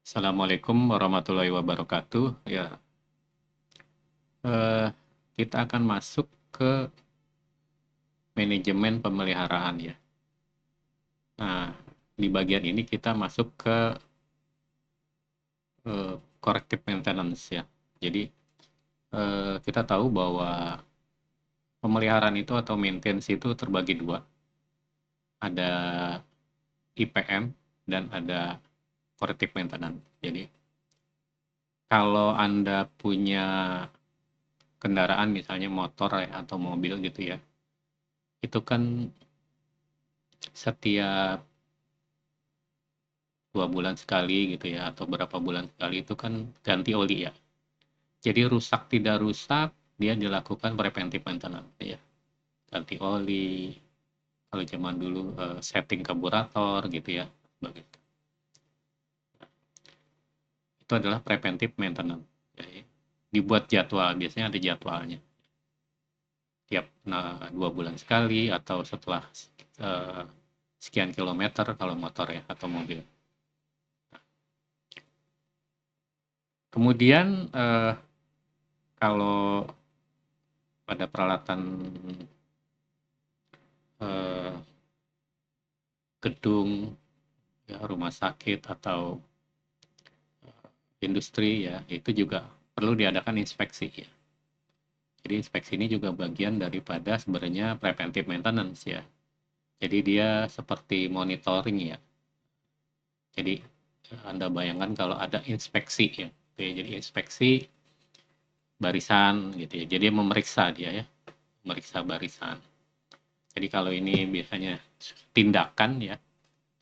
Assalamualaikum warahmatullahi wabarakatuh. Ya, eh, kita akan masuk ke manajemen pemeliharaan ya. Nah, di bagian ini kita masuk ke corrective maintenance ya. Jadi kita tahu bahwa pemeliharaan itu atau maintenance itu terbagi dua. Ada IPM dan ada corrective maintenance. Jadi kalau Anda punya kendaraan misalnya motor ya, atau mobil gitu ya, itu kan setiap 2 bulan sekali gitu ya, atau berapa bulan sekali itu kan ganti oli ya. Jadi rusak tidak rusak, dia dilakukan preventive maintenance ya. Ganti oli, kalau zaman dulu setting karburator gitu ya. Itu adalah preventive maintenance. Jadi, dibuat jadwal, biasanya ada jadwalnya. Tiap 2 bulan sekali atau setelah eh, sekian kilometer kalau motor ya atau mobil. Kemudian kalau pada peralatan eh, gedung, ya, rumah sakit atau industri ya, itu juga perlu diadakan inspeksi ya. Jadi inspeksi ini juga bagian daripada sebenarnya preventive maintenance ya. Jadi dia seperti monitoring ya. Jadi Anda bayangkan kalau ada inspeksi ya. Oke, jadi inspeksi barisan gitu ya. Jadi memeriksa dia ya, memeriksa barisan. Jadi kalau ini biasanya tindakan ya,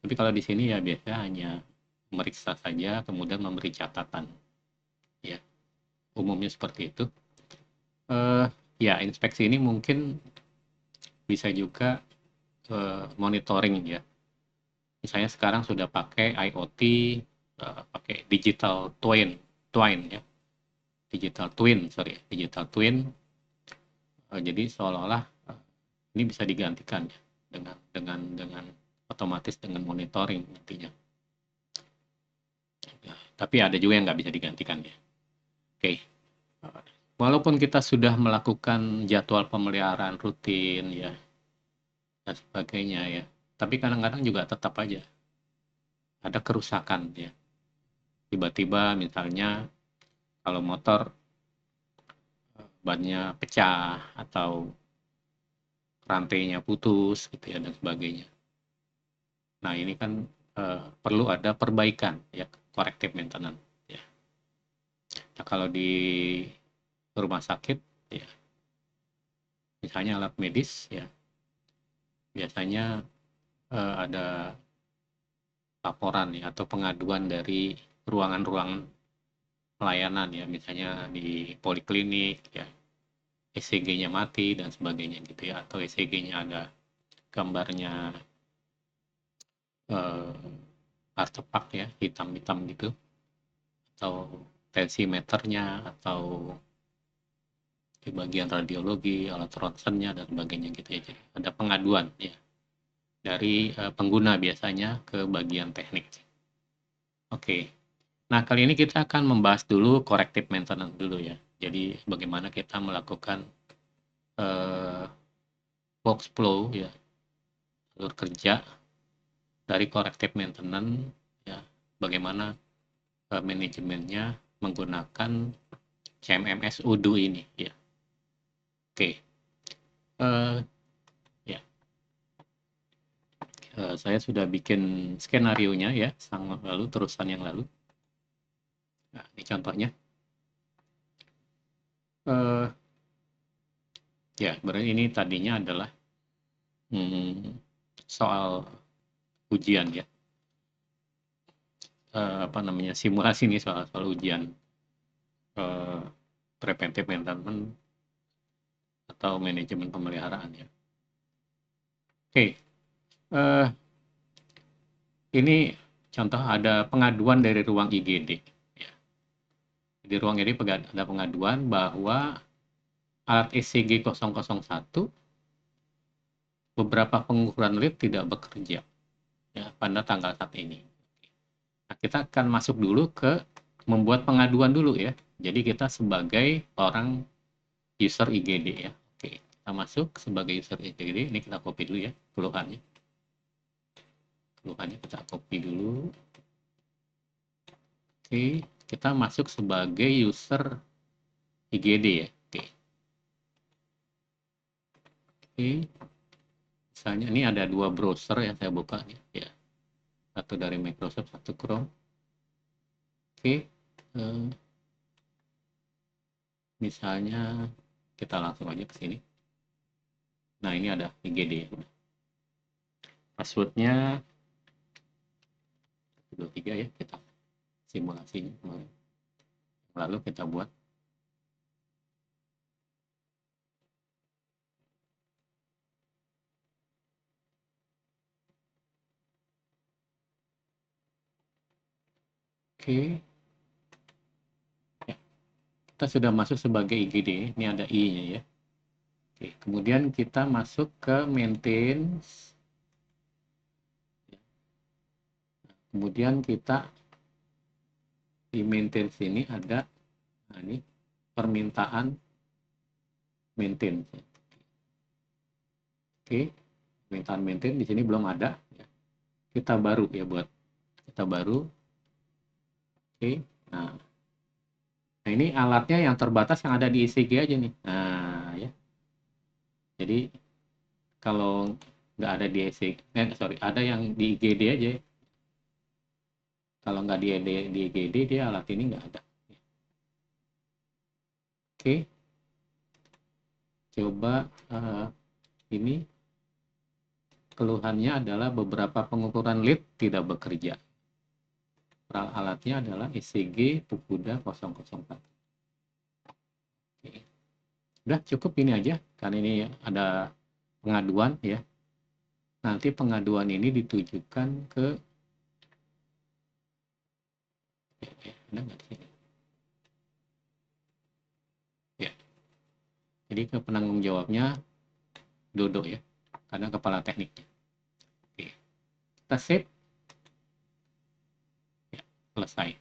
tapi kalau di sini ya biasanya hanya memeriksa saja, kemudian memberi catatan ya. Umumnya seperti itu. Eh, ya, inspeksi ini mungkin bisa juga monitoring ya. Misalnya sekarang sudah pakai IoT, pakai digital twin ya, digital twin, sorry, digital twin. Jadi seolah-olah ini bisa digantikan ya dengan otomatis dengan monitoring nantinya. Ya, tapi ada juga yang nggak bisa digantikan ya. Oke, walaupun kita sudah melakukan jadwal pemeliharaan rutin ya dan sebagainya ya, tapi kadang-kadang juga tetap aja ada kerusakan ya. Tiba-tiba misalnya kalau motor bannya pecah atau rantainya putus gitu ya dan sebagainya. Nah, ini kan perlu ada perbaikan ya, corrective maintenance ya. Nah, kalau di rumah sakit ya, misalnya alat medis ya, biasanya ada laporan ya atau pengaduan dari ruangan-ruangan pelayanan ya, misalnya di poliklinik ya, ECG-nya mati dan sebagainya gitu ya, atau ECG-nya ada gambarnya artefak ya, hitam-hitam gitu, atau tensimeternya, atau di bagian radiologi, alat ronsennya dan sebagainya gitu ya. Jadi ada pengaduan ya dari pengguna biasanya ke bagian teknik. Oke. Nah, kali ini kita akan membahas dulu corrective maintenance dulu ya. Jadi bagaimana kita melakukan uh, workflow ya, alur kerja dari corrective maintenance ya. Bagaimana manajemennya menggunakan CMMS Udo ini ya. Oke. Uh, ya, saya sudah bikin skenario-nya ya, sang lalu terusan yang lalu. Nah, ini contohnya. Uh, ya, berarti ini tadinya adalah soal ujian ya. Apa namanya, simulasi nih soal ujian uh, preventive maintenance atau manajemen pemeliharaan ya. Oke, ini contoh ada pengaduan dari ruang IGD. Ya. Di ruang IGD ada pengaduan bahwa alat ECG 001 beberapa pengukuran lead tidak bekerja ya pada tanggal saat ini. Nah, kita akan masuk dulu ke membuat pengaduan dulu ya. Jadi kita sebagai orang user IGD ya. Oke, kita masuk sebagai user IGD. Ini kita copy dulu ya keluhannya. Keluhannya kita copy dulu. Oke, kita masuk sebagai user IGD ya. Oke. Misalnya ini ada dua browser yang saya buka nih ya. Satu dari Microsoft, satu Chrome. Oke. Misalnya kita langsung aja ke sini. Nah, ini ada IGD ya. Passwordnya 23 ya, kita simulasinya kemarin. Lalu kita buat. Oke. Ya, kita sudah masuk sebagai IGD. Ini ada I-nya ya. Oke, kemudian kita masuk ke maintenance. Kemudian kita di maintenance ini ada, nah ini permintaan maintenance. Oke, permintaan maintenance di sini belum ada. Kita baru ya buat kita baru. Oke, nah ini alatnya yang terbatas yang ada di ECG aja nih. Nah ya, jadi kalau nggak ada di ECG, ada yang di IGD aja. Kalau nggak di IGD dia alat ini nggak ada. Oke, coba ini keluhannya adalah beberapa pengukuran lead tidak bekerja. Alatnya adalah ECG Fukuda 004. Oke. Udah cukup ini aja, karena ini ada pengaduan ya. Nanti pengaduan ini ditujukan ke ada nggak di sini? Ya, jadi ke penanggung jawabnya Dodo ya, karena kepala tekniknya. Oke. Kita save. Ya, selesai.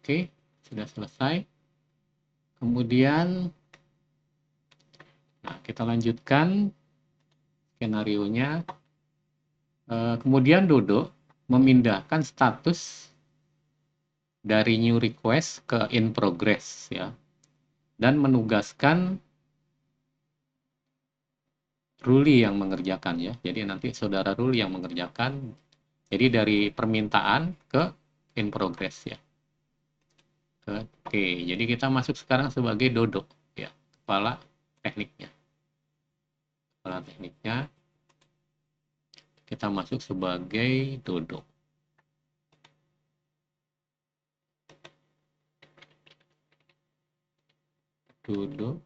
Oke, sudah selesai. Kemudian nah, kita lanjutkan skenario-nya. Kemudian Dodo memindahkan status dari new request ke in progress ya, dan menugaskan Ruli yang mengerjakan ya. Jadi nanti saudara Ruli yang mengerjakan. Jadi dari permintaan ke in progress ya. Oke, jadi kita masuk sekarang sebagai Dodo ya, kepala tekniknya. Kepala tekniknya kita masuk sebagai Dodo. Dodo.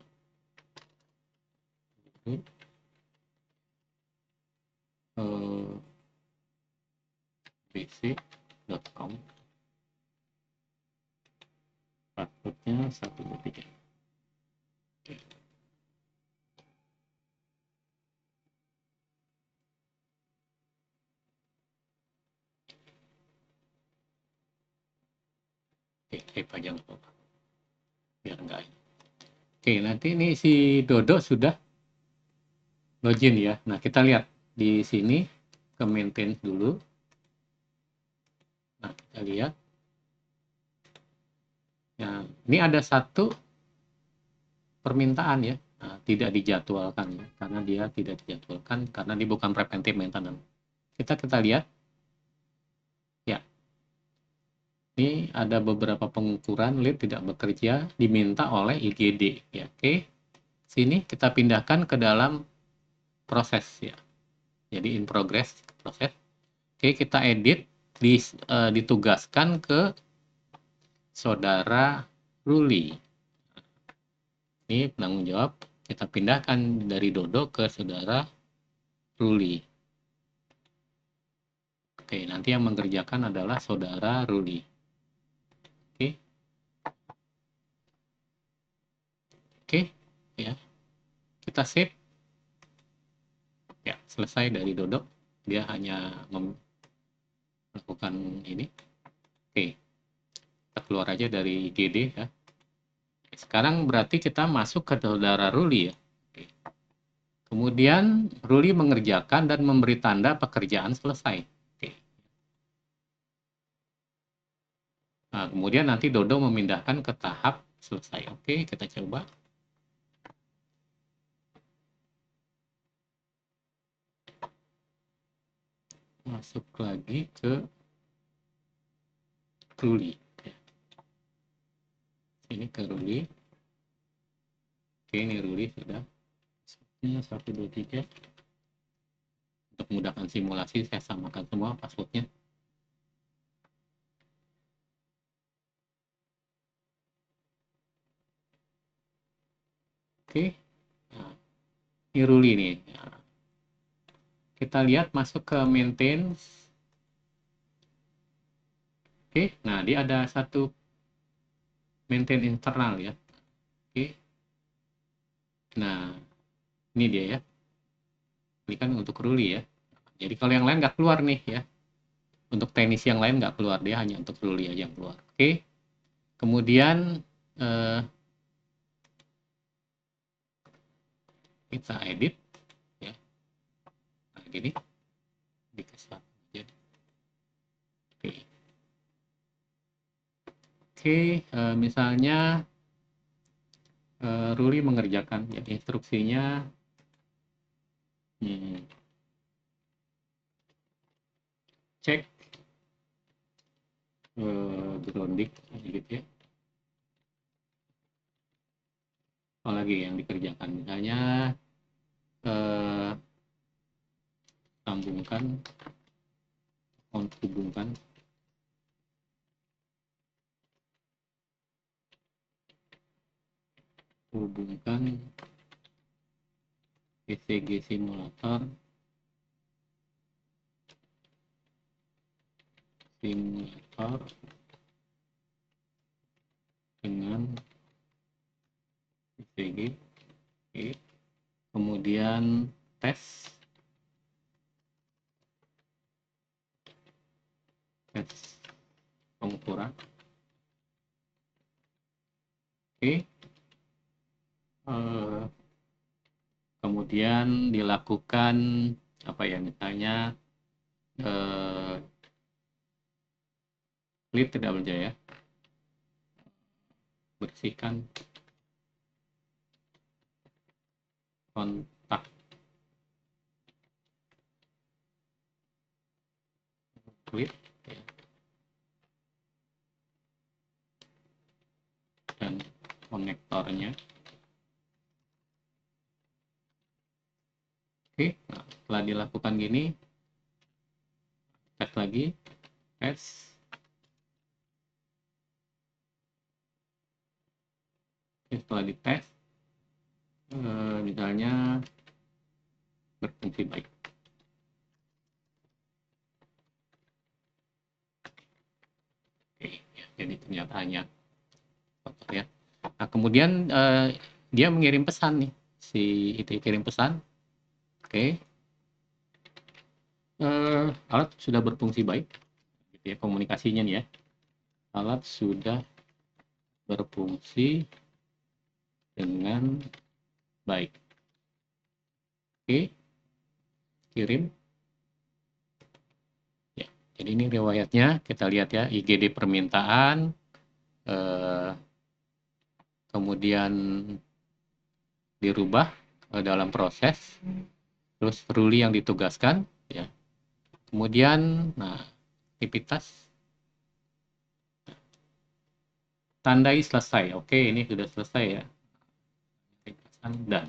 bc.com, passwordnya 123. Oke, type aja nggak apa-apa biar enggak ini. Oke, nanti ini si Dodo sudah login ya. Nah, kita lihat di sini ke maintenance dulu. Nah, kita lihat. Nah, ini ada satu permintaan ya. Nah, tidak dijadwalkan ya, karena dia tidak dijadwalkan karena dia bukan preventive maintenance. Kita lihat. Ya. Ini ada beberapa pengukuran lead tidak bekerja diminta oleh IGD ya. Oke. Sini kita pindahkan ke dalam proses ya. Jadi in progress proses. Oke, kita edit ditugaskan ke saudara Ruli. Ini penanggung jawab kita pindahkan dari Dodo ke saudara Ruli. Oke, nanti yang mengerjakan adalah saudara Ruli. Oke. Oke, ya. Kita save. Ya, selesai dari Dodo. Dia hanya lakukan ini. Oke, kita keluar aja dari IGD ya. Sekarang berarti kita masuk ke saudara Ruli ya. Oke. Kemudian Ruli mengerjakan dan memberi tanda pekerjaan selesai. Oke. Nah, kemudian nanti Dodo memindahkan ke tahap selesai. Oke, kita coba. Masuk lagi ke Ruli. Ini ke Ruli. Oke, ini Ruli sudah. Ini 1, 2, 3. Untuk memudahkan simulasi, saya samakan semua passwordnya. Oke, nah, ini Ruli nih. Nah, kita lihat masuk ke maintain. Oke, nah dia ada satu maintain internal ya. Oke, nah ini dia ya. Ini kan untuk Ruli ya. Jadi kalau yang lain nggak keluar nih ya. Untuk teknisi yang lain nggak keluar, dia hanya untuk Ruli aja yang keluar. Oke, kemudian kita edit ya. Nah, gini dikasih aja. Oke. Oke, misalnya Ruli mengerjakan ya, instruksinya cek grounding gitu ya. Apalagi yang dikerjakan misalnya sambungkan, hubungkan ECG simulator dengan ECG. Oke. Kemudian tes pengukuran. Oke. Kemudian dilakukan apa ya, misalnya clear tidak berjaya, bersihkan kontak clear dan konektornya. Oke, nah, setelah dilakukan gini, tes lagi, tes. Oke, setelah dites, misalnya berfungsi baik. Oke, ya, jadi ternyata hanya kotor ya. Nah, kemudian dia mengirim pesan nih, si itu kirim pesan. Oke, alat sudah berfungsi baik, gitu ya, komunikasinya nih ya. Alat sudah berfungsi dengan baik. Oke, kirim. Ya, jadi ini riwayatnya kita lihat ya, IGD permintaan, kemudian dirubah dalam proses, terus Ruli yang ditugaskan, ya. Kemudian, nah, aktivitas tandai selesai. Oke, ini sudah selesai ya. Dan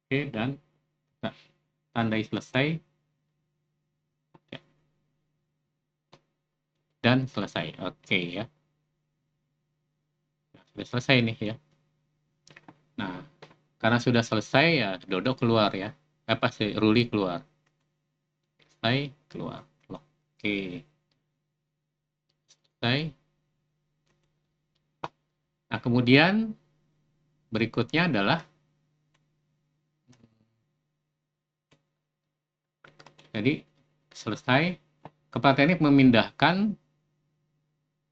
oke, dan nah, tandai selesai dan selesai. Oke ya. Nah, sudah selesai nih ya. Nah, karena sudah selesai ya, Dodo keluar ya. Apa sih, Ruli keluar. Selesai, keluar. Oke. Selesai. Nah, kemudian berikutnya adalah Jadi selesai. Kepala teknik memindahkan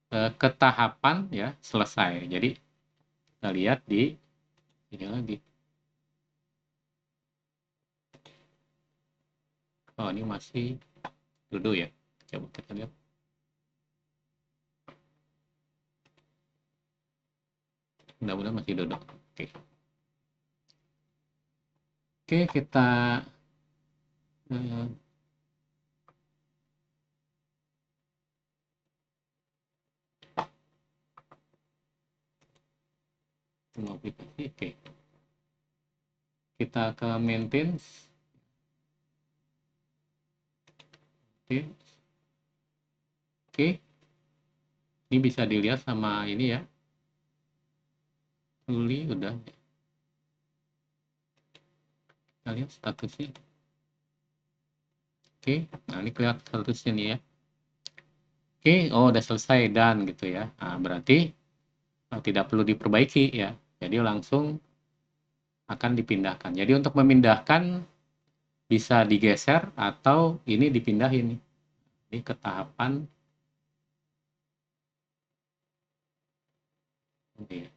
ke tahapan ya selesai. Jadi kita lihat di ini lagi. Oh, ini masih duduk ya. Coba kita lihat. Mudah-mudahan masih duduk. Oke. Oke, kita eh, semua aplikasi. Oke. Kita ke maintenance. Oke. Ini bisa dilihat sama ini ya. Ruli udah. Kita lihat statusnya. Oke. Nah, ini kelihatan statusnya nih ya. Oke, oh udah selesai dan gitu ya. Nah, berarti tidak perlu diperbaiki ya. Jadi langsung akan dipindahkan. Jadi untuk memindahkan bisa digeser atau ini dipindahin. Ini ke tahapan ini ya.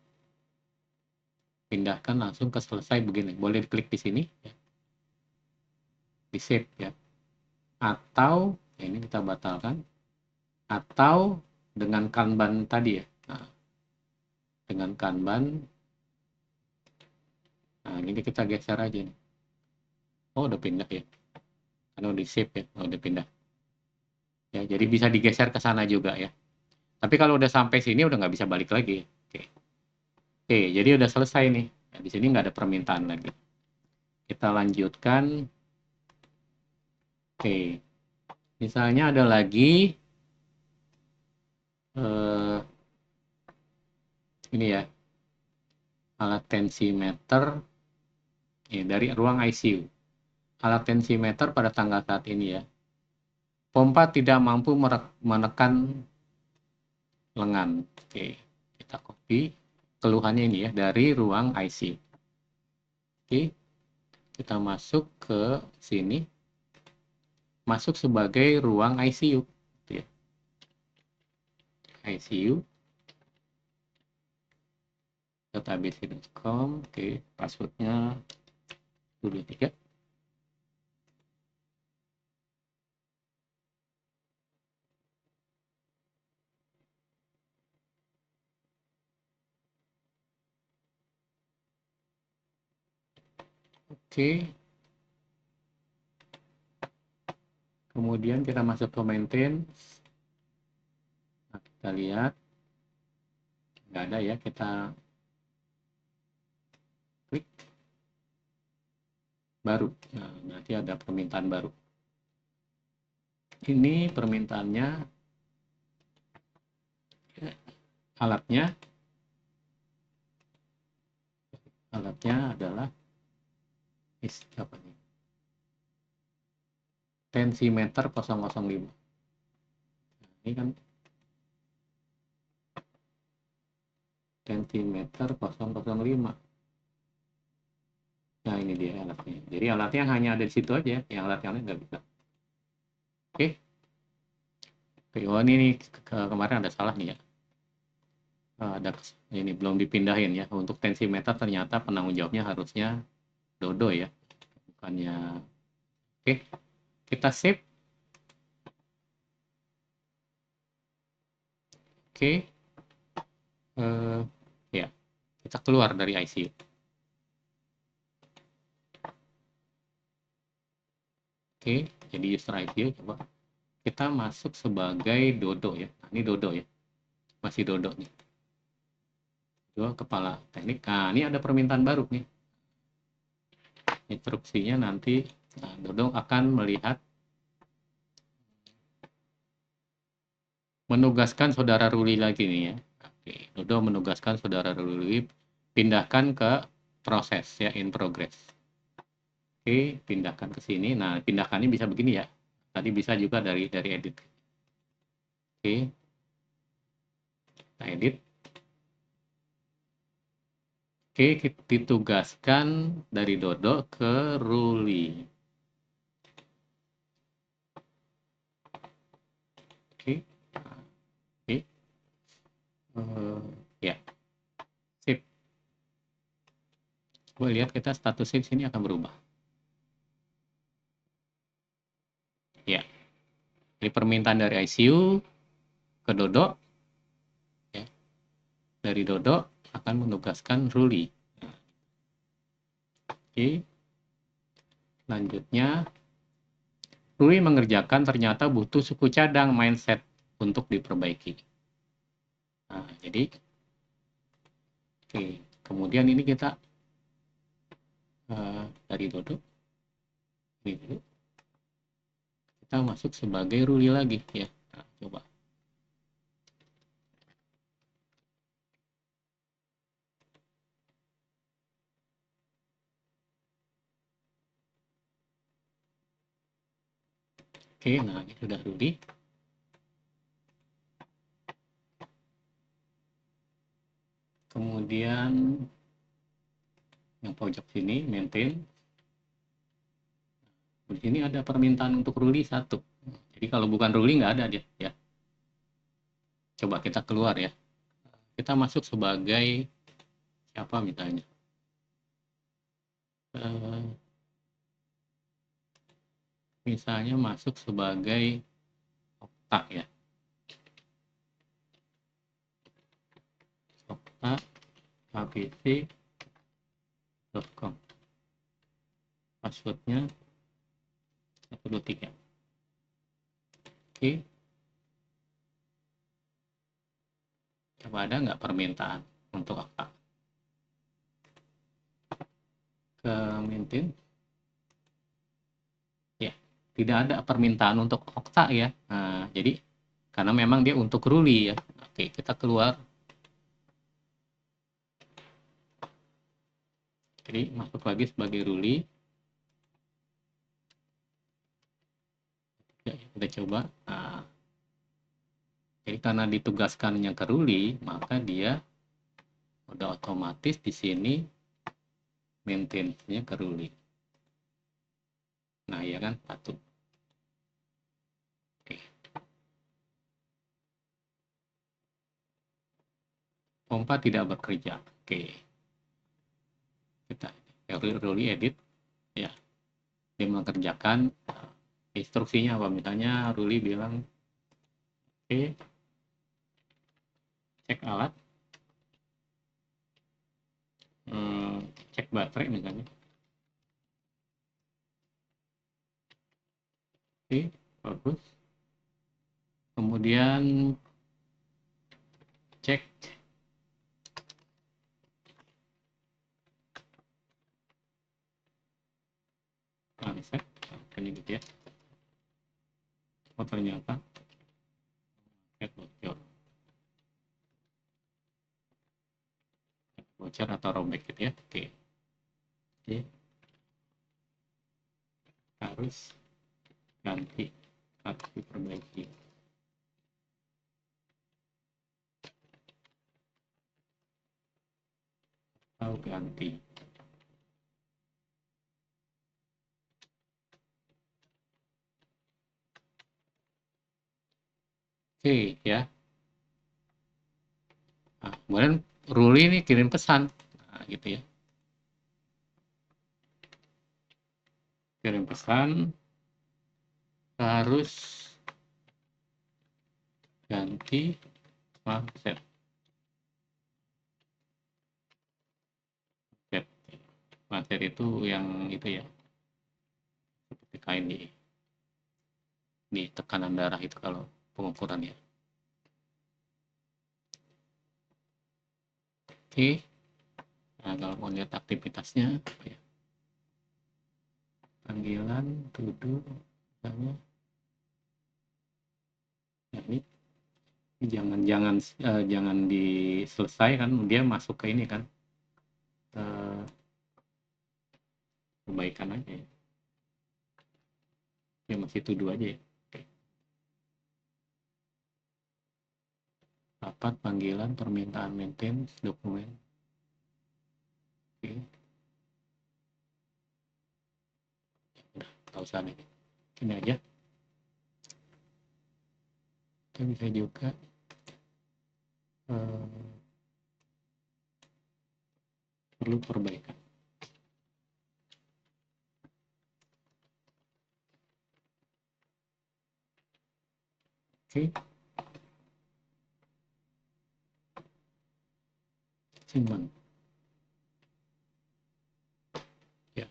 Pindahkan langsung ke selesai begini. Boleh diklik di sini ya. Di save ya. Atau ya ini kita batalkan. Atau dengan Kanban tadi ya. Nah, dengan Kanban. Nah, ini kita geser aja nih. Oh, udah pindah ya. Karena udah di save ya. Oh, udah pindah. Ya, jadi bisa digeser ke sana juga ya. Tapi kalau udah sampai sini udah nggak bisa balik lagi. Oke. Oke, jadi udah selesai nih. Nah, di sini nggak ada permintaan lagi. Kita lanjutkan. Oke. Misalnya ada lagi ini ya, alat tensimeter ya, dari ruang ICU. Alat tensimeter pada tanggal saat ini ya. Pompa tidak mampu menekan lengan. Oke, kita copy keluhannya ini ya dari ruang ICU. Oke, kita masuk ke sini. Masuk sebagai ruang ICU. Ya. ICU. Database.com. Oke, passwordnya 23. Oke. Kemudian kita masuk ke maintenance. Nah, kita lihat. Nggak ada ya, kita klik. Baru. Nah, nanti ada permintaan baru. Ini permintaannya alatnya adalah apa nih? Tensimeter 005. Nah, ini kan tensimeter 005. Nah, ini dia alatnya. Jadi alatnya hanya ada di situ aja, yang alat yang lain nggak bisa. Oke. Oh, ini kemarin ada salah nih ya. Ada ini belum dipindahin ya. Untuk tensimeter ternyata penanggung jawabnya harusnya Dodo ya, bukannya. Oke, kita save. Oke, ya kita keluar dari ICU. Oke, jadi user ICU coba kita masuk sebagai Dodo ya. Nah, ini Dodo ya, masih Dodo nih. Dua kepala teknik. Nah, ini ada permintaan baru nih. Instruksinya nanti Dodo akan melihat menugaskan saudara Ruli lagi nih ya. Oke, Dodo menugaskan saudara Ruli pindahkan ke proses ya, in progress. Oke, pindahkan ke sini. Nah, pindahkannya bisa begini ya. Tadi bisa juga dari edit. Oke, kita edit. Oke, ditugaskan dari Dodo ke Ruli. Oke. Oke. Ya, sip. Gue lihat kita status sip sini akan berubah. Ya, dari permintaan dari ICU ke Dodo, ya. Dari Dodo akan menugaskan Ruli. Oke. Selanjutnya, Ruli mengerjakan ternyata butuh suku cadang mindset untuk diperbaiki. Nah, jadi, oke. Kemudian ini kita dari Dodo, ini dulu. Kita masuk sebagai Ruli lagi, ya. Nah, coba. Oke, nah ini sudah Ruli. Kemudian yang pojok sini maintain. Di sini ada permintaan untuk Ruli 1. Jadi kalau bukan Ruli nggak ada dia, ya. Coba kita keluar ya. Kita masuk sebagai siapa misalnya? Misalnya masuk sebagai Okta ya. Okta abc.com. Passwordnya 123. Oke. Coba ada nggak permintaan untuk Okta? Ke maintain. Ya, tidak ada permintaan untuk Okta ya. Nah, jadi karena memang dia untuk Ruli ya. Oke, kita keluar. Jadi masuk lagi sebagai Ruli. Ya, kita coba. Nah, jadi karena ditugaskannya ke Ruli, maka dia udah otomatis di sini maintain-nya ke Ruli. Nah, ya kan, satu. Oke. Pompa tidak bekerja. Oke. Kita Ruli edit. Ya, dia mengerjakan instruksinya apa? Misalnya Ruli bilang, oke, cek alat, cek baterai misalnya. Oke, bagus. Kemudian cek transact, kayaknya gitu ya. Oh ternyata bocor, bocor atau robek gitu ya. Oke, oke. Harus ganti, harus diperbaiki. Atau ganti. Oke ya. Nah, kemudian Ruli ini kirim pesan, nah, gitu ya. Kirim pesan harus ganti mindset. Mindset itu yang itu ya, seperti kain di tekanan darah itu kalau pengukurannya. Oke. Nah, kalau mau lihat aktivitasnya, ya. Panggilan, tuduh, misalnya. Nah, ini jangan diselesaikan, dia masuk ke ini kan, kebaikan aja ya. Dia masih tuduh aja ya. Rapat panggilan permintaan maintenance dokumen. Oke. Udah, nggak usah nih. Ini aja. bisa juga perlu perbaikan. Oke. Simpan. Ya,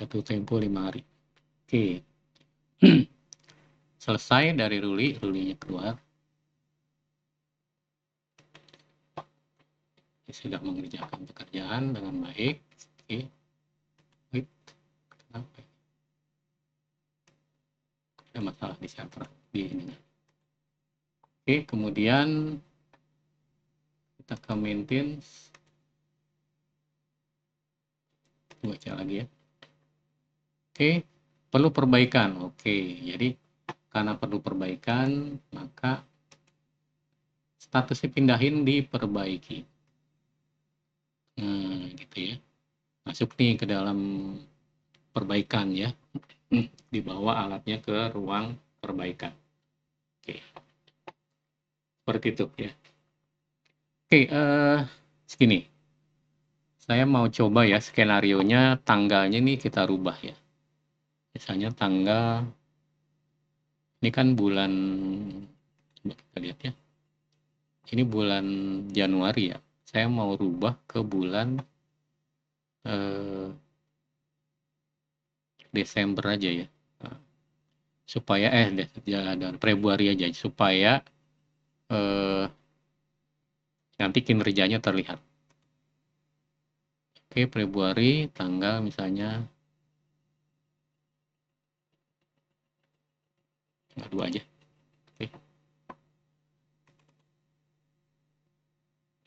jatuh tempo 5 hari. Oke. Selesai dari rulinya keluar. Sudah mengerjakan pekerjaan dengan baik. Oke. Wait. Kenapa? Ada masalah di server di ini. Oke, kemudian kita ke maintenance. Baca lagi ya. Oke, perlu perbaikan. Oke, jadi karena perlu perbaikan, maka statusnya pindahin diperbaiki. Nah, gitu ya. Masuk nih ke dalam perbaikan ya. Dibawa alatnya ke ruang perbaikan. Oke. Seperti itu ya. Oke, segini. Saya mau coba ya skenarionya, tanggalnya nih kita rubah ya. Misalnya tanggal, ini kan bulan, kita lihat ya. Ini bulan Januari ya. Saya mau rubah ke bulan Desember aja ya. Supaya dan Februari aja supaya nanti kinerjanya terlihat. Oke, Februari tanggal misalnya 2 aja. Oke.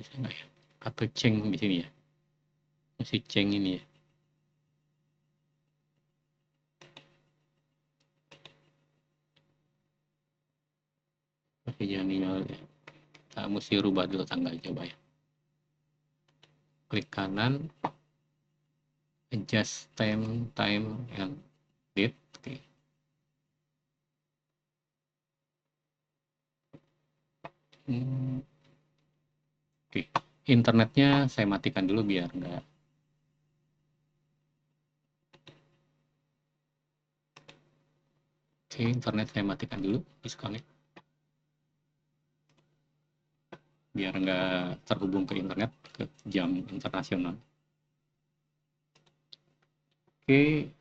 Bisa nggak ya? Atau ceng di sini ya? Masih ceng ini ya. Oke, Januari ya. Kita mesti rubah dulu tanggal, coba ya. Klik kanan, adjust time and date. Oke. Oke, internetnya saya matikan dulu biar nggak. Oke, internet saya matikan dulu, disconnect. Biar nggak terhubung ke internet, ke jam internasional. Oke.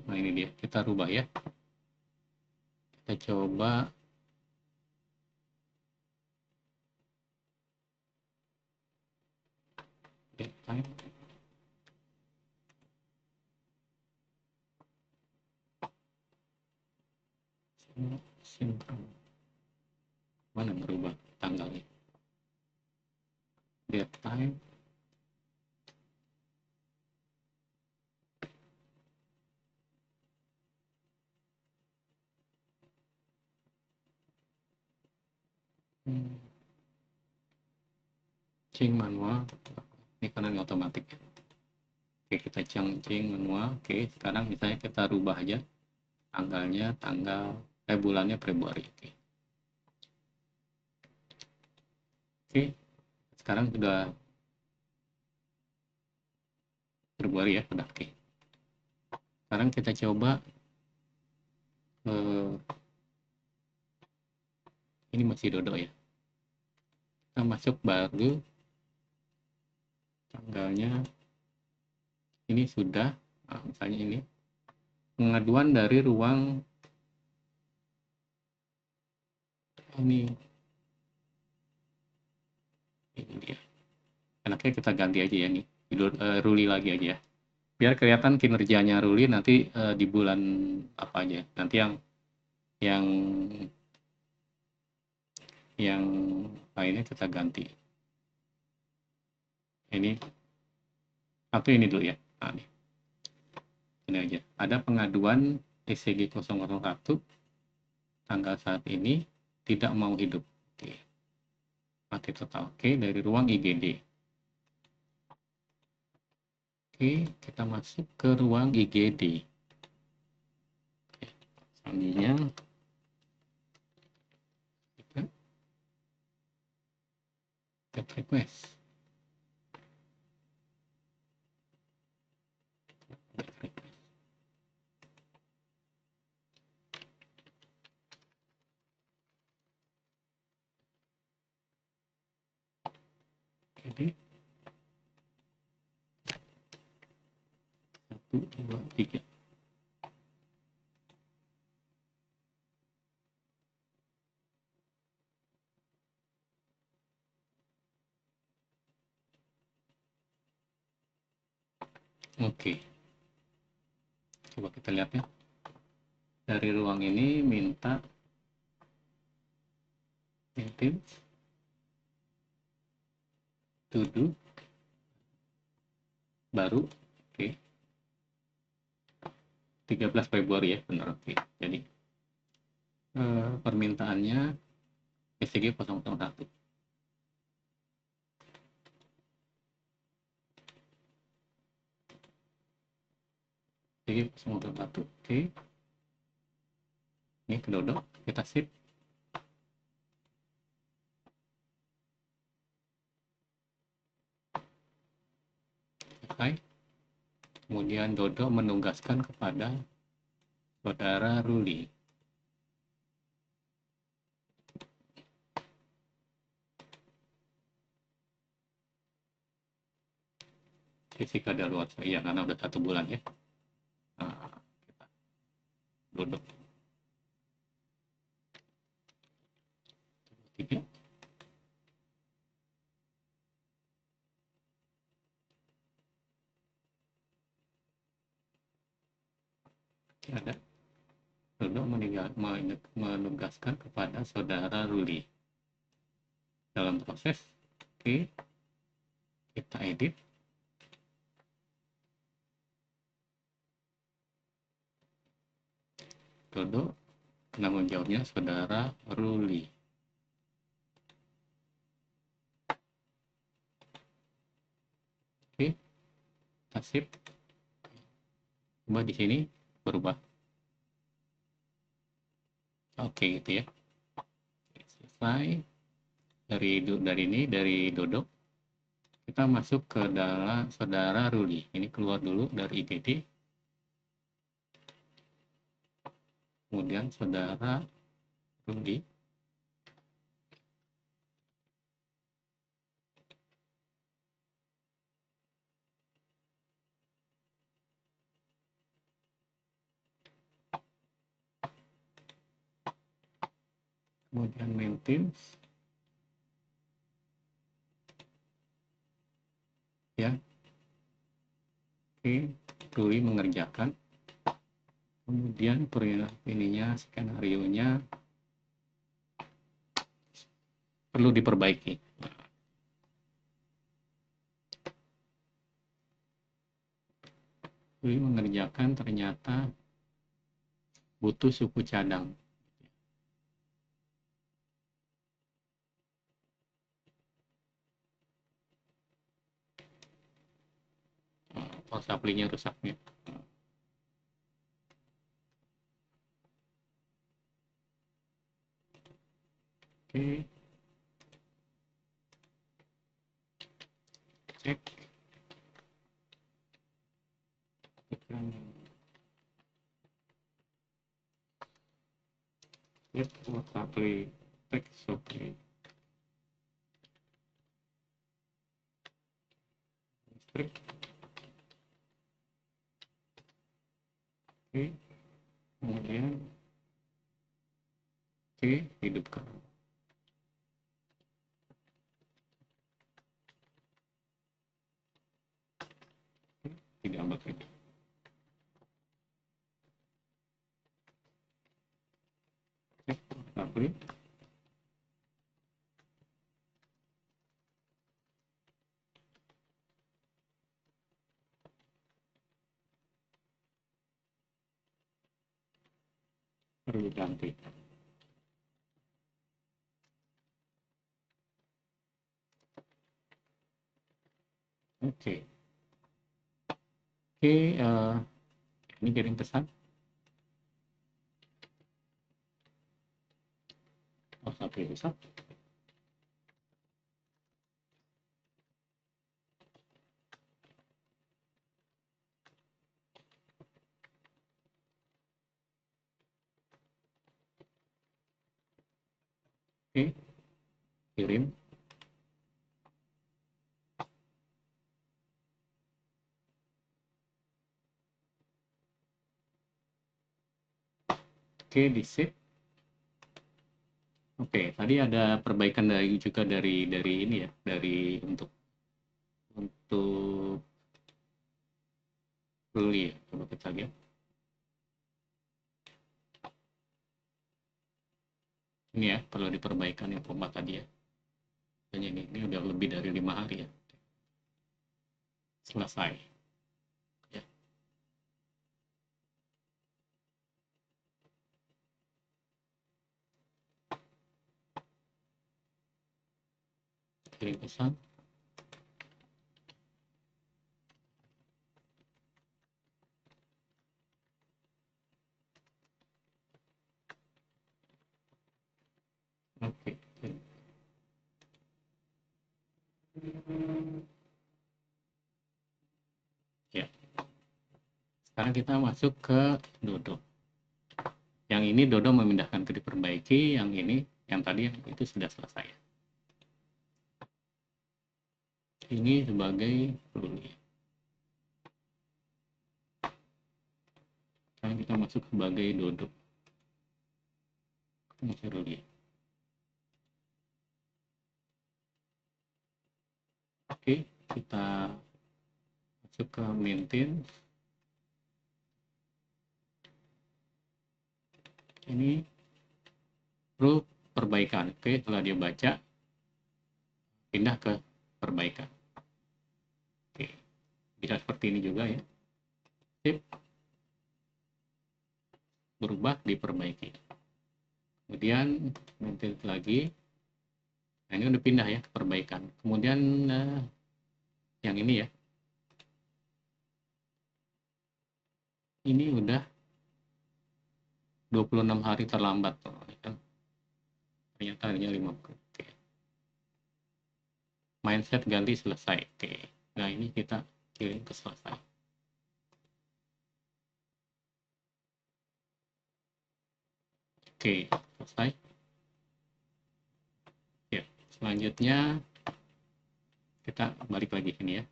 Nah ini dia, kita rubah ya. Kita coba. Time. Sinkron. Mana merubah tanggalnya? Date time. Change manual. Ini karena ini otomatis. Oke, kita change manual. Oke, sekarang misalnya kita rubah aja tanggalnya, bulannya Februari. Oke, sekarang sudah Februari ya, sudah oke. Sekarang kita coba ini masih dodo ya. Kita masuk baru tanggalnya ini sudah, misalnya ini pengaduan dari ruang ini dia. Enaknya kita ganti aja ya nih, Ruli lagi aja ya. Biar kelihatan kinerjanya Ruli nanti di bulan apa aja. Nanti yang lainnya kita ganti. Ini atau ini dulu ya. Nah, ini aja. Ada pengaduan TCG 001 tanggal saat ini tidak mau hidup. Oke. Mati total. Oke, dari ruang IGD. Oke, kita masuk ke ruang IGD. Oke. ID-nya kita get request. Jadi 1, 2, 3. Oke, coba kita lihat ya. Dari ruang ini minta maintain to do baru. Oke, 13 Februari ya, benar. Oke, jadi permintaannya SCG 001. SCG 001. Oke, ini kedodok, kita sip. Selesai. Kemudian Dodo menugaskan kepada saudara Ruli. Fisika daluarsa, iya, karena udah 1 bulan ya. Nah, kita duduk 3. Ada Dodo menugaskan kepada saudara Ruli dalam proses. Oke, kita edit. Dodo penanggung jawabnya saudara Ruli. Oke, kita sip. Coba di sini berubah. Oke, gitu ya. Selesai. Dari Dodo kita masuk ke dalam saudara Ruli. Ini keluar dulu dari IGD. Kemudian saudara Ruli. Kemudian maintenance. Ya. Oke, Ruli mengerjakan. Kemudian skenario-nya perlu diperbaiki. Ruli mengerjakan, ternyata butuh suku cadang. Power supply-nya rusak nih. Oke. Cek. Lihat power supply text. Oke. Listrik. Oke. Kemudian hidupkan. Tidak begitu. Cek supply. Perlu diganti. Oke. Oke, ini kirim pesan. Oke, bisa. Oke, kirim. Oke, di save. Oke, tadi ada perbaikan juga dari ini ya, dari untuk Luli ya. Coba kita lihat. Ini ya, perlu diperbaikan yang format tadi ya. Dan ini udah lebih dari 5 hari ya. Selesai. Ya, kirim pesan. Oke. Ya, sekarang kita masuk ke Dodo. Yang ini Dodo memindahkan ke diperbaiki, yang ini, yang tadi itu sudah selesai. Ini sebagai Luli. Sekarang kita masuk sebagai Dodo. Ini Luli. Oke, kita masuk ke maintain. Ini perlu perbaikan. Oke, setelah dia baca, pindah ke perbaikan. Oke, bisa seperti ini juga ya. Sip, berubah, diperbaiki. Kemudian maintain lagi. Nah, ini udah pindah ya ke perbaikan. Kemudian yang ini ya. Ini udah 26 hari terlambat. Ternyata hanya 50. Oke. Mindset ganti selesai. Oke. Nah, ini kita kirim ke selesai. Oke, selesai. Ya, selanjutnya kita balik lagi ini ya.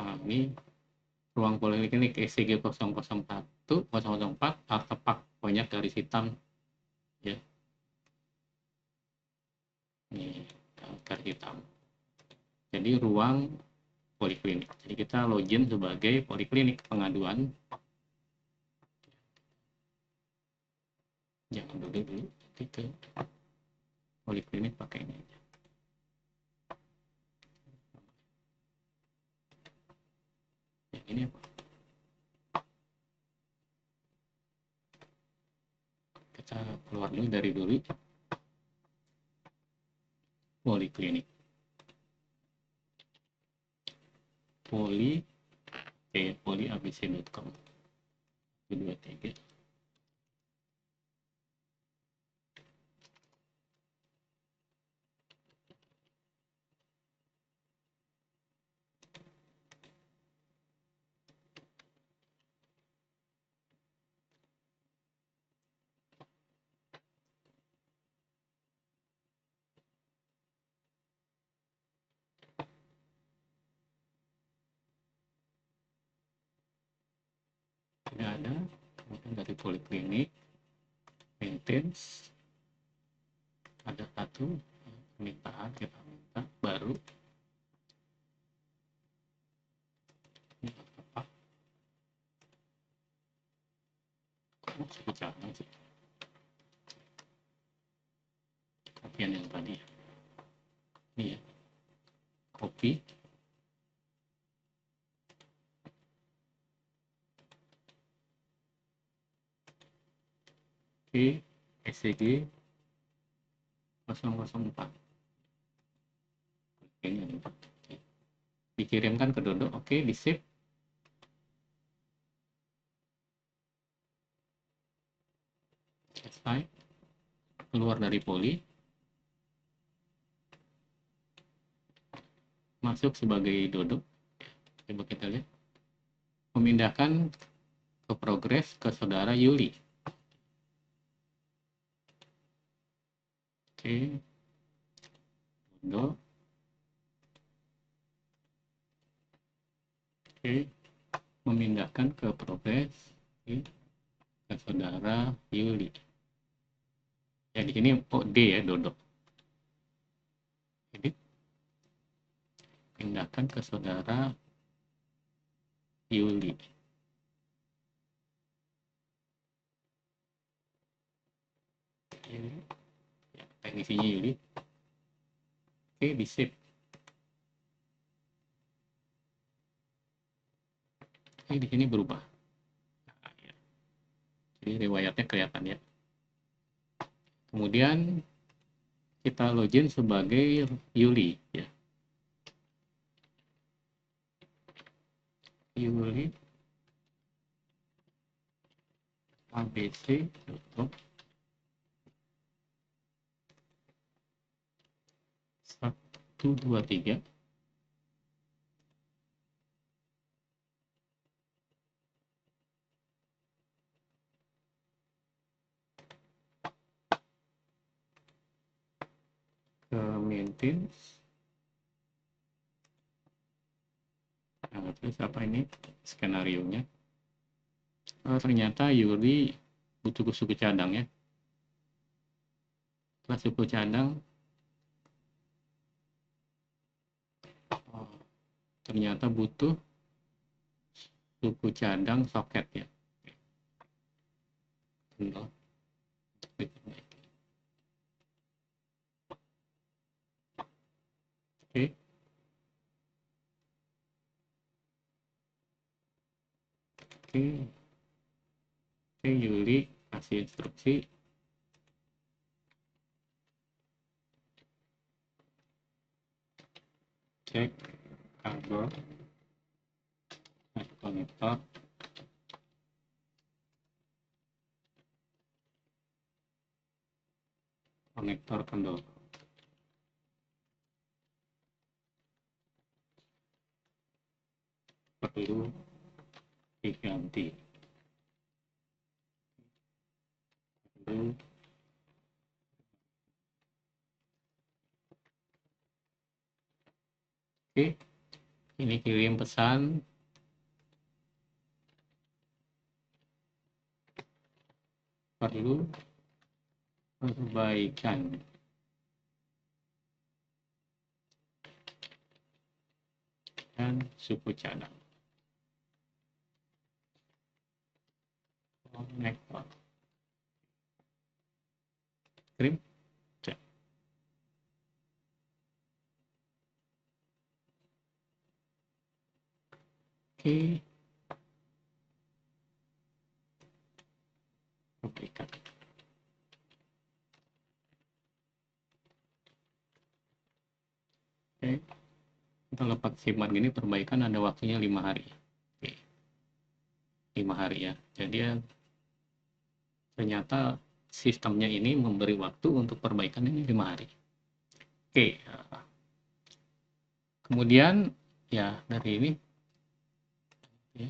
Nah, ini ruang poliklinik ECG 001 004 artefak banyak garis hitam ya. Ini garis hitam. Jadi ruang poliklinik. Jadi kita login sebagai poliklinik pengaduan. Jangan dulu ke poliklinik pakai ini aja. Yang ini apa? Kita keluar dulu dari poliklinik. Poliabc.com 23. Ini ada kemudian dari poliklinik maintenance ada satu permintaan kita minta baru ini apa kok jangan sih kopian yang tadi ya. Ini ya copy ke ECG 004 ini dikirimkan ke Dodo. Oke, di save. Selesai. keluar dari poli, masuk sebagai duduk. Coba kita lihat. Memindahkan ke progres ke saudara Yuli. Oke. Duduk. Oke. Memindahkan ke progres. Oke. Ke saudara Yuli. Ya di sini D ya, duduk. Jadi pindahkan ke saudara Yuli. Yuli. Ya, teknisinya Yuli. Oke, di save. Oke, di sini berubah. Nah, ya. Jadi riwayatnya kelihatan ya. Kemudian kita login sebagai Yuli ya. Yuli ABC. 1, 2, 3. Ke maintenance. Nah, terus apa ini skenario nya? Ternyata Yuli butuh suku cadang ya. Setelah suku cadang, ternyata butuh suku cadang soket ya. Oke. Oke. Oke, Yuli kasih instruksi. Cek kabel konektor kendor perlu diganti. Oke, ini kirim pesan perlu perbaikan. Dan suku cadang konektor. Kirim. Oke. Perbaikan. Oke. Untuk lepas simak gini perbaikan ada waktunya 5 hari. Oke. 5 hari ya. Jadi ternyata sistemnya ini memberi waktu untuk perbaikan ini 5 hari. Oke. Kemudian ya dari ini ya,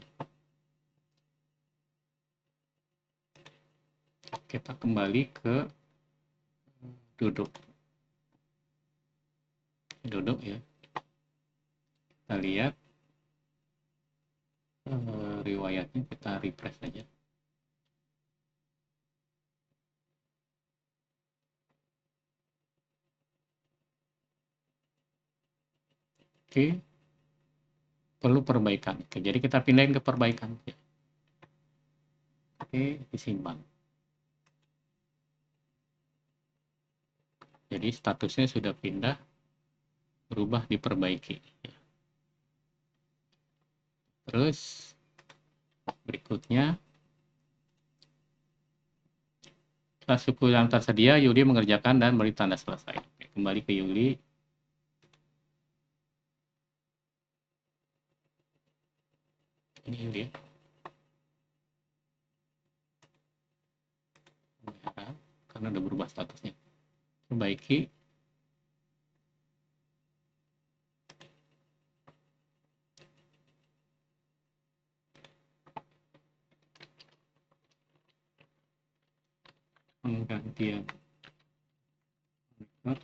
kita kembali ke duduk ya. Kita lihat riwayatnya, kita refresh saja. Oke, perlu perbaikan. Oke, jadi kita pindahin ke perbaikan. Oke, disimpan. Jadi statusnya sudah pindah, berubah diperbaiki. Terus berikutnya, setelah suku yang tersedia, Yuli mengerjakan dan beri tanda selesai. Oke, kembali ke Yuli. Ini Yuli. Ke karena udah berubah statusnya. Perbaiki. Penggantian konektor.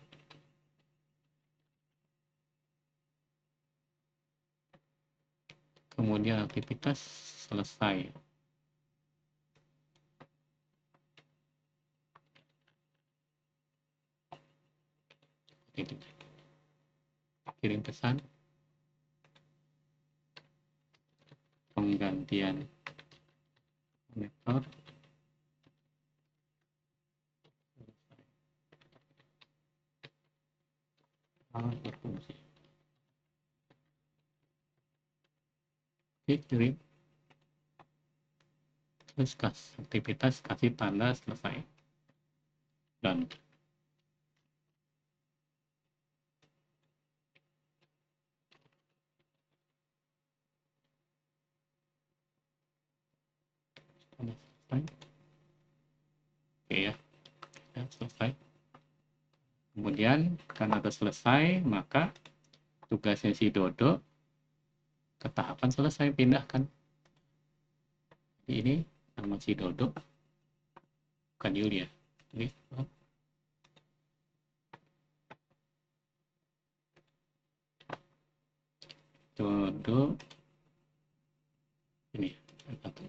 Kemudian aktivitas selesai. Itu. Kirim pesan. Penggantian konektor. Berfungsi. Oke, kirim. Terus aktivitas kasih tanda selesai. Dan selesai. Oke ya, selesai. Kemudian karena sudah selesai, maka tugasnya si Dodo ke tahapan selesai, pindahkan. Ini nama si Dodo, bukan Yulia. Ini Dodo ini satu.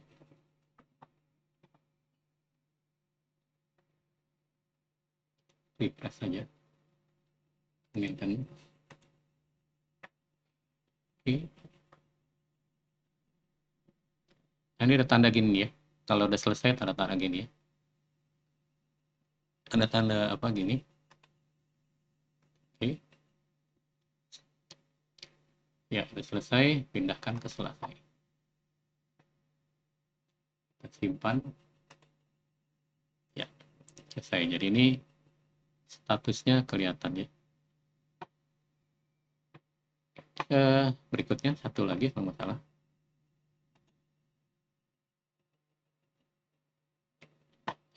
Refresh saja. Maintenance. Oke. Nah, ini ada tanda gini ya. Kalau udah selesai tanda-tanda gini ya. Ada tanda apa gini? Oke. Ya, udah selesai, pindahkan ke selesai. Kita simpan. Ya, selesai. Jadi ini statusnya kelihatan ya. Berikutnya satu lagi kalau nggak salah.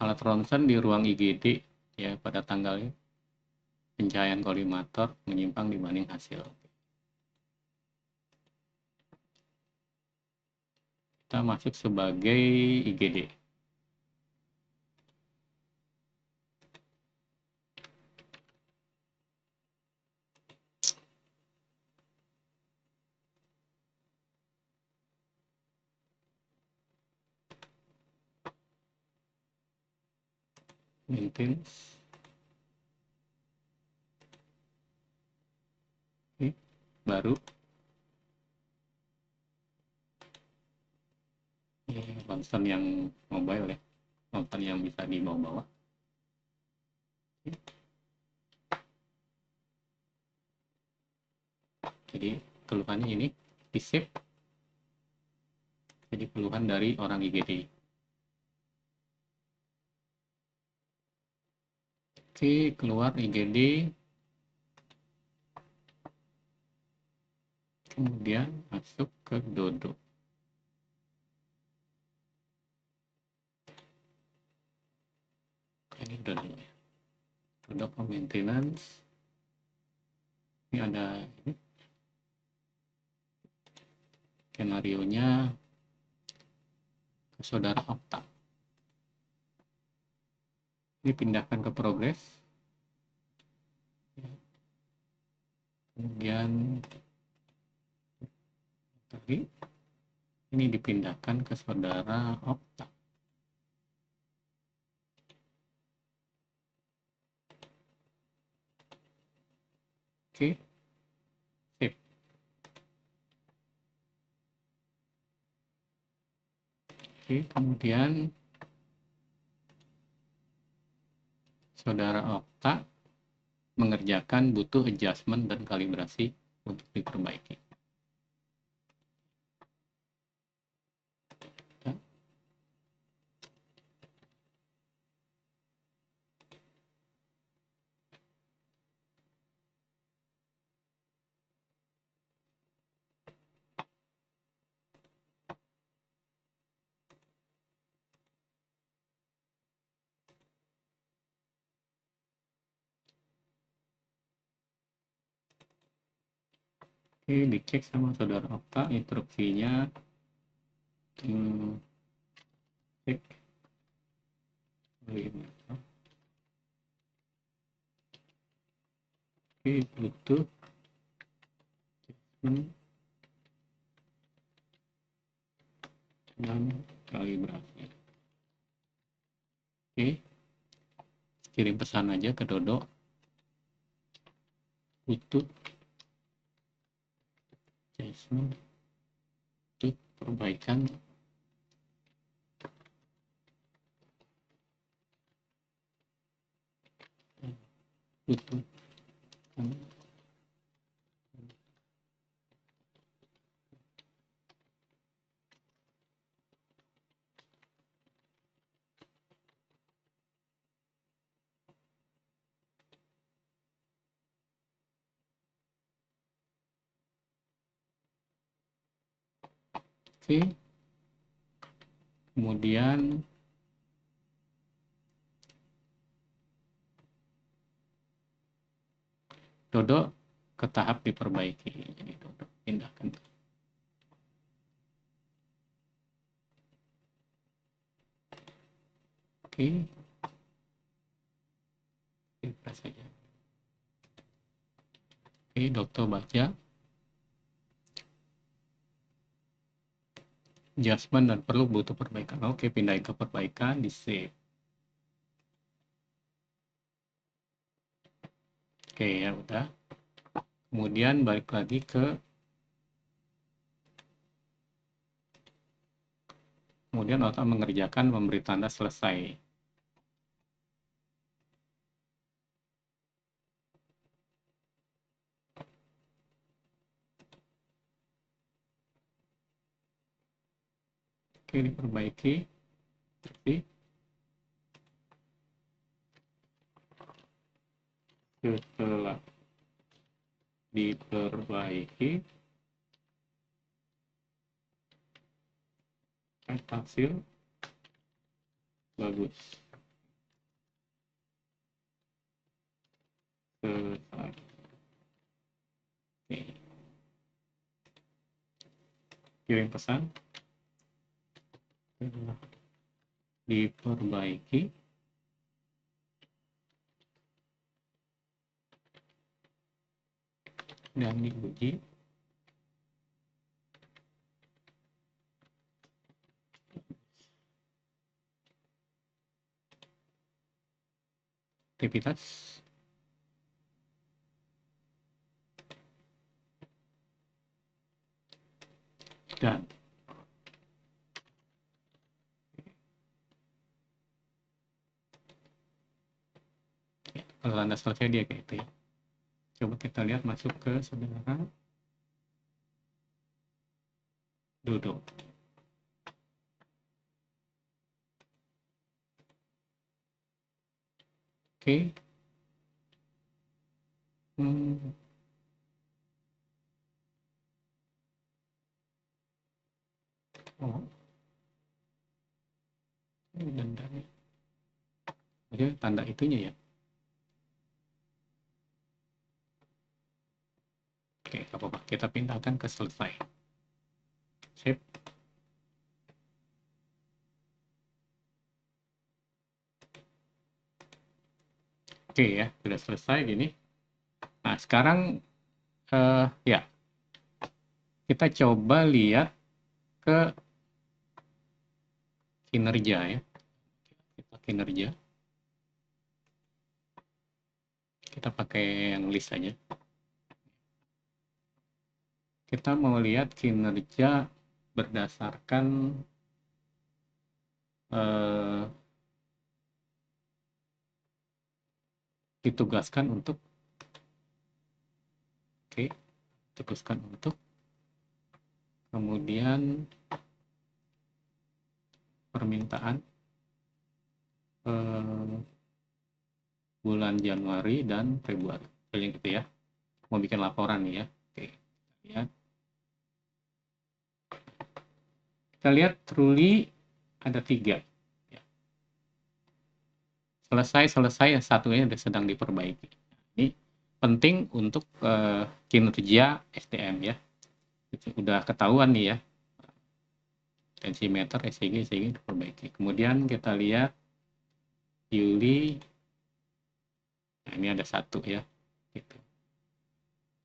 Alat ronsen di ruang IGD ya pada tanggalnya pencahayaan kolimator menyimpang dibanding hasil. Kita masuk sebagai IGD. Maintenance. Oke, baru. Ronsen yang mobile ya. Ronsen yang bisa dibawa-bawa. Jadi keluhannya ini di save. Jadi keluhan dari orang IGD. Oke, keluar IGD. Kemudian masuk ke Dodo. Ini Dodo. Dodo maintenance. Ini ada ini. Skenario-nya ke saudara Okta. Ini pindahkan ke progress. Kemudian tadi ini dipindahkan ke saudara Okta. Oke, sip. Oke, kemudian saudara Okta mengerjakan butuh adjustment dan kalibrasi untuk diperbaiki. Oke, dicek sama saudara Okta instruksinya. Cek. Oke, butuh dan kalibrasi. Oke, kirim pesan aja ke Dodo. Butuh adjustment untuk perbaikan butuh. Oke, kemudian Dodo ke tahap diperbaiki. Jadi Dodo pindahkan. Oke, refresh saja. Oke, Dokter baca adjustment dan perlu butuh perbaikan. Oke, pindahin ke perbaikan, di save. Oke, ya udah. Kemudian balik lagi ke kemudian Okta mengerjakan memberi tanda selesai. Oke, diperbaiki. Setelah diperbaiki, hasil bagus. Selesai. Oke. Kirim pesan. Setelah diperbaiki, dan diuji, aktivitas dan kalau Anda selesai dia kayak itu ya. Coba kita lihat masuk ke saudara Dodo. Oke. Oh. Dandanya. Oke, tanda itunya ya. Oke, apa-apa. Kita pindahkan ke selesai. Save. Oke ya, sudah selesai gini. Nah, sekarang ya, kita coba lihat ke kinerja ya. Kita kinerja. Kita pakai yang list aja. Kita mau lihat kinerja berdasarkan ditugaskan untuk tugaskan untuk kemudian permintaan bulan Januari dan Februari yang gitu ya, mau bikin laporan nih ya. Oke, kita lihat truly ada 3 ya. Selesai yang satunya sedang diperbaiki. Ini penting untuk kinerja SDM ya. Itu udah ketahuan nih ya, tensimeter, ECG diperbaiki. Kemudian kita lihat Juli, nah ini ada 1 ya, gitu.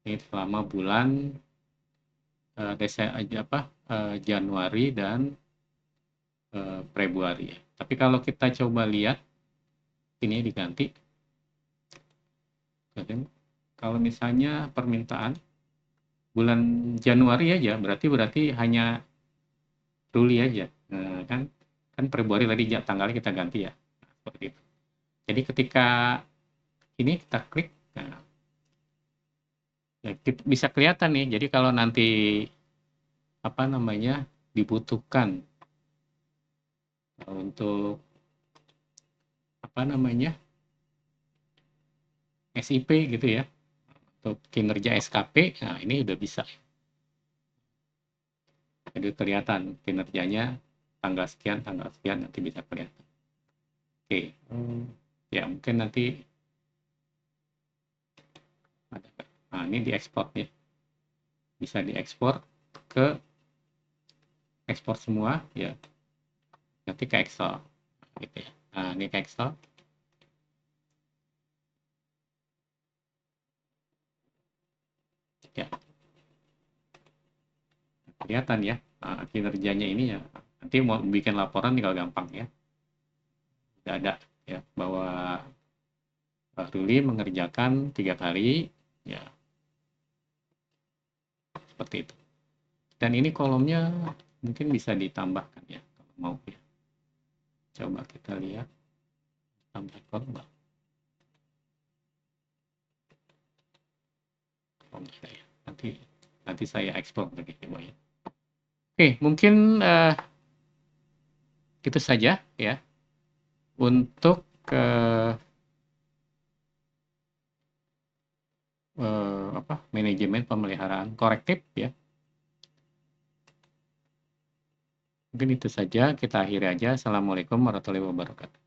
Ini selama bulan Januari dan Februari ya. Tapi kalau kita coba lihat, ini diganti. Kalau misalnya permintaan bulan Januari aja, berarti hanya Ruli aja. Kan Februari tadi tanggalnya kita ganti ya. Nah, seperti itu. Jadi ketika ini kita klik, nah, ya, bisa kelihatan nih. Jadi kalau nanti dibutuhkan untuk SIP gitu ya, untuk kinerja SKP, nah ini udah bisa. Jadi kelihatan kinerjanya tanggal sekian nanti bisa kelihatan. Oke, ya mungkin nanti nah ini diekspor ya, bisa diekspor ke ekspor semua ya, nanti ke Excel gitu ya. Nah ini ke Excel. Ya, kelihatan ya kinerjanya ini ya. Nanti mau bikin laporan tinggal gampang ya. Sudah ada ya bahwa Pak Ruli mengerjakan 3 kali ya, seperti itu. Dan ini kolomnya mungkin bisa ditambahkan ya kalau mau ya. Coba kita lihat tambah kolom. Oh, ya. Nanti saya ekspor lagi coba ya. Oke, mungkin itu saja ya untuk manajemen pemeliharaan korektif ya. Mungkin itu saja, kita akhiri aja. Assalamualaikum warahmatullahi wabarakatuh.